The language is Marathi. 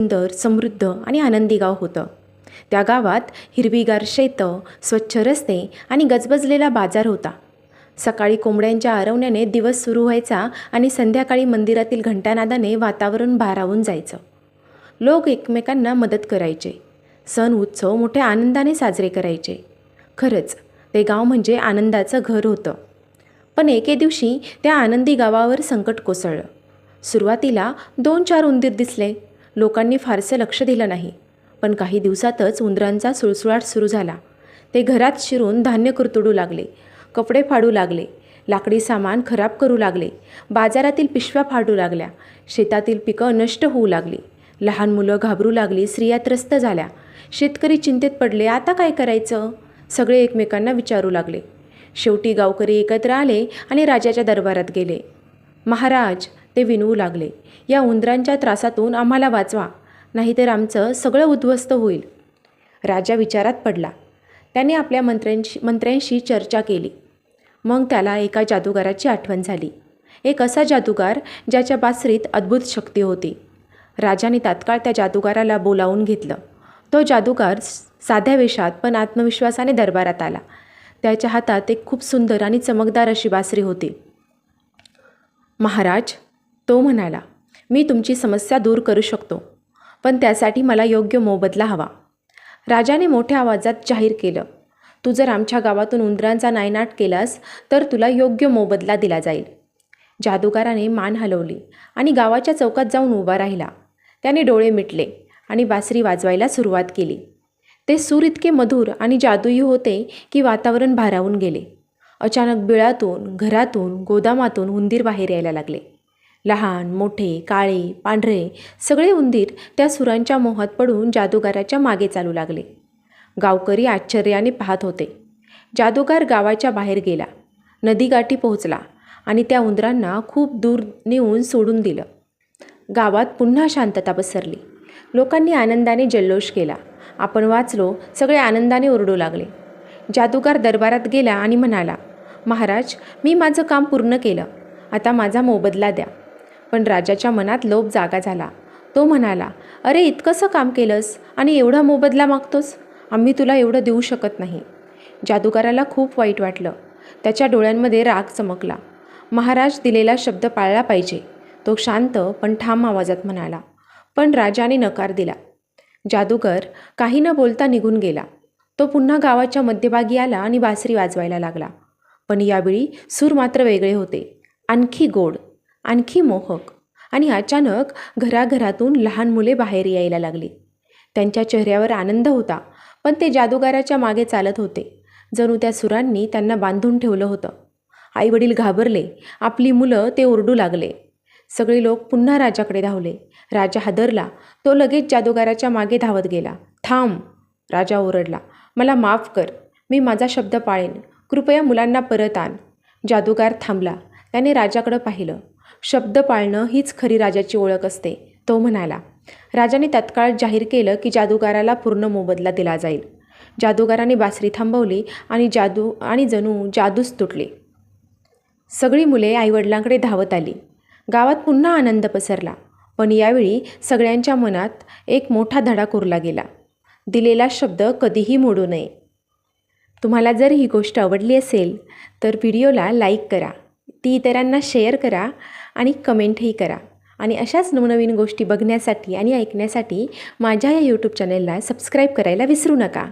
सुंदर, समृद्ध आणि आनंदी गाव होतं. त्या गावात हिरवीगार शेतं, स्वच्छ रस्ते आणि गजबजलेला बाजार होता. सकाळी कोंबड्यांच्या आरवण्याने दिवस सुरू व्हायचा आणि संध्याकाळी मंदिरातील घंटानादाने वातावरण भारावून जायचं. लोक एकमेकांना मदत करायचे. सण उत्सव मोठ्या आनंदाने साजरे करायचे. खरंच ते गाव म्हणजे आनंदाचं घर होतं. पण एके दिवशी त्या आनंदी गावावर संकट कोसळलं. सुरुवातीला 2-4 उंदीर दिसले. लोकांनी फारसं लक्ष दिलं नाही. पण काही दिवसातच उंदरांचा सुळसुळाट सुरू झाला. ते घरात शिरून धान्य कुरतडू लागले, कपडे फाडू लागले, लाकडी सामान खराब करू लागले, बाजारातील पिशव्या फाडू लागल्या, शेतातील पिकं नष्ट होऊ लागली. लहान मुलं घाबरू लागली, स्त्रिया त्रस्त झाल्या, शेतकरी चिंतेत पडले. आता काय करायचं? सगळे एकमेकांना विचारू लागले. शेवटी गावकरी एकत्र आले आणि राजाच्या दरबारात गेले. महाराज, ते विनवू लागले, या उंदरांच्या त्रासातून आम्हाला वाचवा, नाहीतर आमचं सगळं उद्ध्वस्त होईल. राजा विचारात पडला. त्याने आपल्या मंत्र्यांशी चर्चा केली. मग त्याला एका जादूगाराची आठवण झाली. एक असा जादूगार ज्याच्या बासरीत अद्भुत शक्ती होती. राजाने तात्काळ त्या जादूगाराला बोलावून घेतलं. तो जादूगार साध्या वेशात पण आत्मविश्वासाने दरबारात आला. त्याच्या हातात एक खूप सुंदर आणि चमकदार अशी बासरी होती. महाराज, तो म्हणाला, मी तुमची समस्या दूर करू शकतो, पण त्यासाठी मला योग्य मोबदला हवा. राजाने मोठ्या आवाजात जाहीर केलं, तू जर आमच्या गावातून उंदरांचा नायनाट केलास तर तुला योग्य मोबदला दिला जाईल. जादूगाराने मान हलवली आणि गावाच्या चौकात जाऊन उभा राहिला. त्याने डोळे मिटले आणि बासरी वाजवायला सुरुवात केली. ते सूर इतके मधुर आणि जादुई होते की वातावरण भारावून गेले. अचानक बिळातून, घरातून, गोदामातून उंदीर बाहेर यायला लागले. लहान, मोठे, काळे, पांढरे सगळे उंदीर त्या सुरांच्या मोहात पडून जादूगाराच्या मागे चालू लागले. गावकरी आश्चर्याने पाहत होते. जादूगार गावाच्या बाहेर गेला, नदीकाठी पोहोचला आणि त्या उंदरांना खूप दूर नेऊन सोडून दिलं. गावात पुन्हा शांतता पसरली. लोकांनी आनंदाने जल्लोष केला. आपण वाचलो, सगळे आनंदाने ओरडू लागले. जादूगार दरबारात गेला आणि म्हणाला, महाराज, मी माझं काम पूर्ण केलं, आता माझा मोबदला द्या. पण राजाच्या मनात लोभ जागा झाला. तो म्हणाला, अरे, इतकंसं काम केलंस आणि एवढा मोबदला मागतोस? आम्ही तुला एवढं देऊ शकत नाही. जादूगाराला खूप वाईट वाटलं. त्याच्या डोळ्यांमध्ये राग चमकला. महाराज, दिलेला शब्द पाळला पाहिजे, तो शांत पण ठाम आवाजात म्हणाला. पण राजाने नकार दिला. जादूगर काही न बोलता निघून गेला. तो पुन्हा गावाच्या मध्यभागी आला आणि बासरी वाजवायला लागला. पण यावेळी सूर मात्र वेगळे होते, आणखी गोड, आणखी मोहक. आणि अचानक घराघरातून लहान मुले बाहेर यायला लागली. त्यांच्या चेहऱ्यावर आनंद होता, पण ते जादूगाराच्या मागे चालत होते, जणू त्या सुरांनी त्यांना बांधून ठेवलं होतं. आईवडील घाबरले. आपली मुलं ते ओरडू लागले. सगळे लोक पुन्हा राजाकडे धावले. राजा हादरला. तो लगेच जादूगाराच्या मागे धावत गेला. थांब, राजा ओरडला, मला माफ कर, मी माझा शब्द पाळेन, कृपया मुलांना परत आण. जादूगार थांबला. त्याने राजाकडे पाहिलं. शब्द पाळणं हीच खरी राजाची ओळख असते, तो म्हणाला. राजाने तत्काळ जाहीर केलं की जादूगाराला पूर्ण मोबदला दिला जाईल. जादूगाराने बासरी थांबवली आणि जणू जादूच तुटले. सगळी मुले आईवडिलांकडे धावत आली. गावात पुन्हा आनंद पसरला. पण यावेळी सगळ्यांच्या मनात एक मोठा धडा कोरला गेला, दिलेला शब्द कधीही मोडू नये. तुम्हाला जर ही गोष्ट आवडली असेल तर व्हिडिओला लाईक करा, ती इतरांना शेअर करा आणि कमेंटही करा. आणि अशाच नवनवीन गोष्टी बघण्यासाठी आणि ऐकण्यासाठी माझ्या या यूट्यूब चॅनलला सबस्क्राईब करायला विसरू नका.